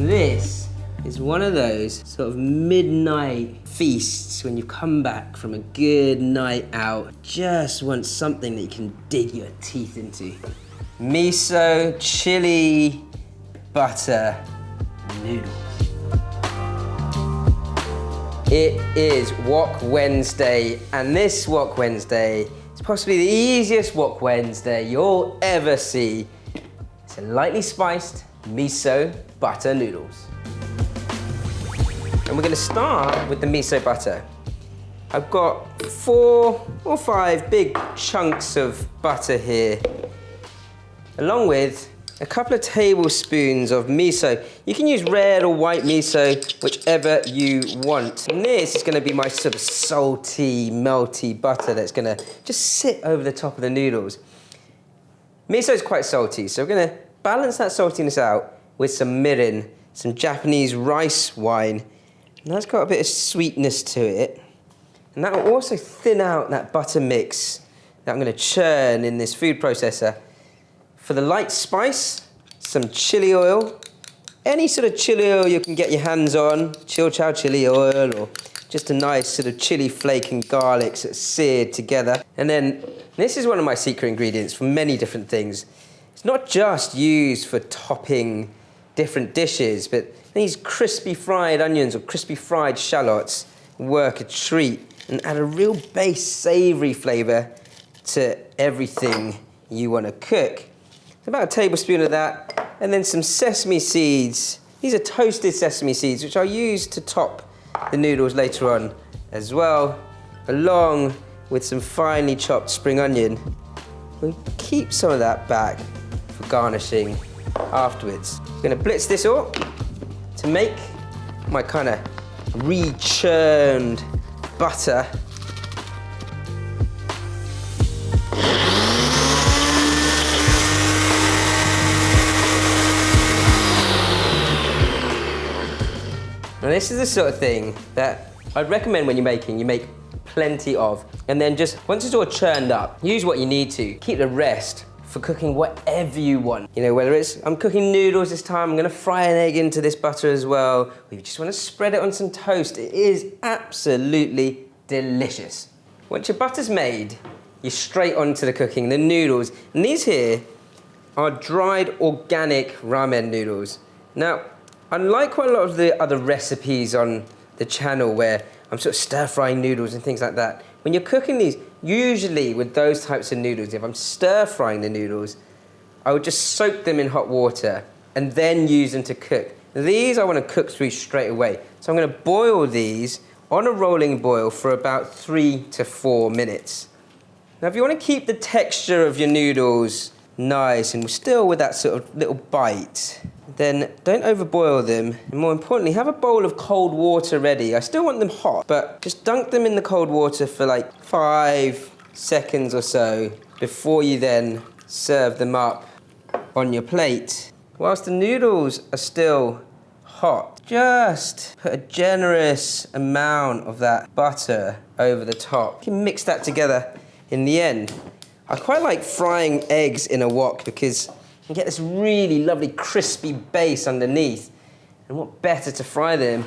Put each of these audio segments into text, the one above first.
This is one of those sort of midnight feasts when you've come back from a good night out. Just want something that you can dig your teeth into. Miso chili butter noodles. It is Wok Wednesday, and this Wok Wednesday is possibly the easiest Wok Wednesday you'll ever see. It's a lightly spiced miso butter noodles. And we're gonna start with the miso butter. I've got 4 or 5 big chunks of butter here, along with a couple of tablespoons of miso. You can use red or white miso, whichever you want. And this is gonna be my sort of salty, melty butter that's gonna just sit over the top of the noodles. Miso is quite salty, so we're gonna balance that saltiness out with some mirin, some Japanese rice wine. And that's got a bit of sweetness to it. And that will also thin out that butter mix that I'm gonna churn in this food processor. For the light spice, some chili oil. Any sort of chili oil you can get your hands on, chil chow chili oil, or just a nice sort of chili flake and garlic sort of seared together. And then this is one of my secret ingredients for many different things. It's not just used for topping different dishes, but these crispy fried onions or crispy fried shallots work a treat and add a real base savory flavor to everything you want to cook. So about a tablespoon of that, and then some sesame seeds. These are toasted sesame seeds, which I'll use to top the noodles later on as well, along with some finely chopped spring onion. We'll keep some of that back for garnishing afterwards. I'm gonna blitz this all to make my kind of re-churned butter. Now this is the sort of thing that I'd recommend when you're making, you make plenty of, and then just, once it's all churned up, use what you need to. Keep the rest for cooking whatever you want. You know, whether it's, I'm cooking noodles this time, I'm gonna fry an egg into this butter as well, or you just wanna spread it on some toast. It is absolutely delicious. Once your butter's made, you're straight onto the cooking, the noodles. And these here are dried organic ramen noodles. Now, unlike quite a lot of the other recipes on the channel where I'm sort of stir-frying noodles and things like that, when you're cooking these, usually with those types of noodles, if I'm stir-frying the noodles, I would just soak them in hot water and then use them to cook. These I want to cook through straight away. So I'm going to boil these on a rolling boil for about 3 to 4 minutes. Now if you want to keep the texture of your noodles nice and still with that sort of little bite, then don't overboil them. And more importantly, have a bowl of cold water ready. I still want them hot, but just dunk them in the cold water for like 5 seconds or so before you then serve them up on your plate. Whilst the noodles are still hot, just put a generous amount of that butter over the top. You can mix that together in the end. I quite like frying eggs in a wok because you get this really lovely crispy base underneath. And what better to fry them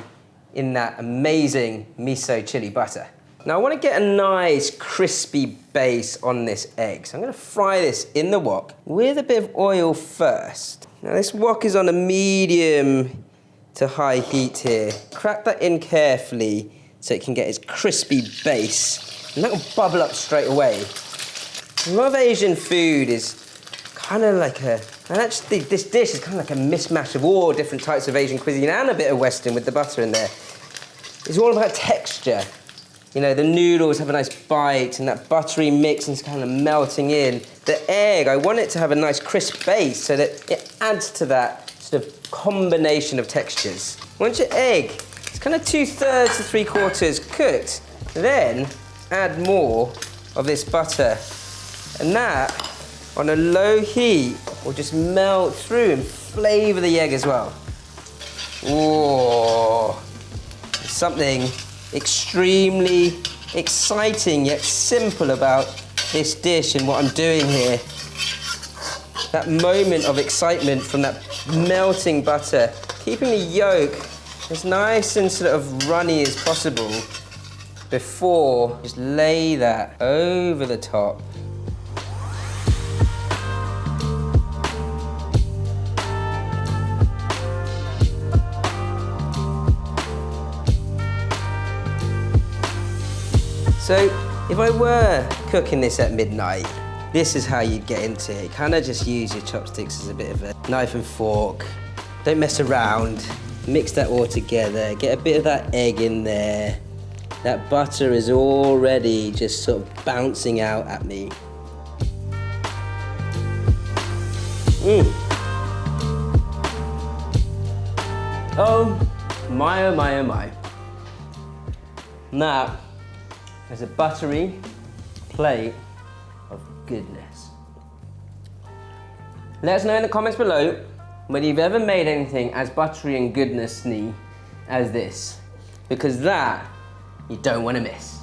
in that amazing miso chili butter. Now I want to get a nice crispy base on this egg. So I'm going to fry this in the wok with a bit of oil first. Now this wok is on a medium to high heat here. Crack that in carefully so it can get its crispy base. And that will bubble up straight away. A lot of Asian food is kind of like and actually this dish is kind of like a mismatch of all different types of Asian cuisine and a bit of Western with the butter in there. It's all about texture. You know, the noodles have a nice bite and that buttery mix is kind of melting in. The egg, I want it to have a nice crisp base so that it adds to that sort of combination of textures. Once your egg is kind of 2/3 to 3/4 cooked, then add more of this butter. And that, on a low heat, will just melt through and flavor the egg as well. Whoa. Something extremely exciting yet simple about this dish and what I'm doing here. That moment of excitement from that melting butter keeping the yolk as nice and sort of runny as possible before just lay that over the top. So if I were cooking this at midnight, this is how you'd get into it. Kind of just use your chopsticks as a bit of a knife and fork. Don't mess around. Mix that all together. Get a bit of that egg in there. That butter is already just sort of bouncing out at me. Oh my, oh my, oh my. Now, there's a buttery plate of goodness. Let us know in the comments below whether you've ever made anything as buttery and goodness-y as this, because that you don't want to miss.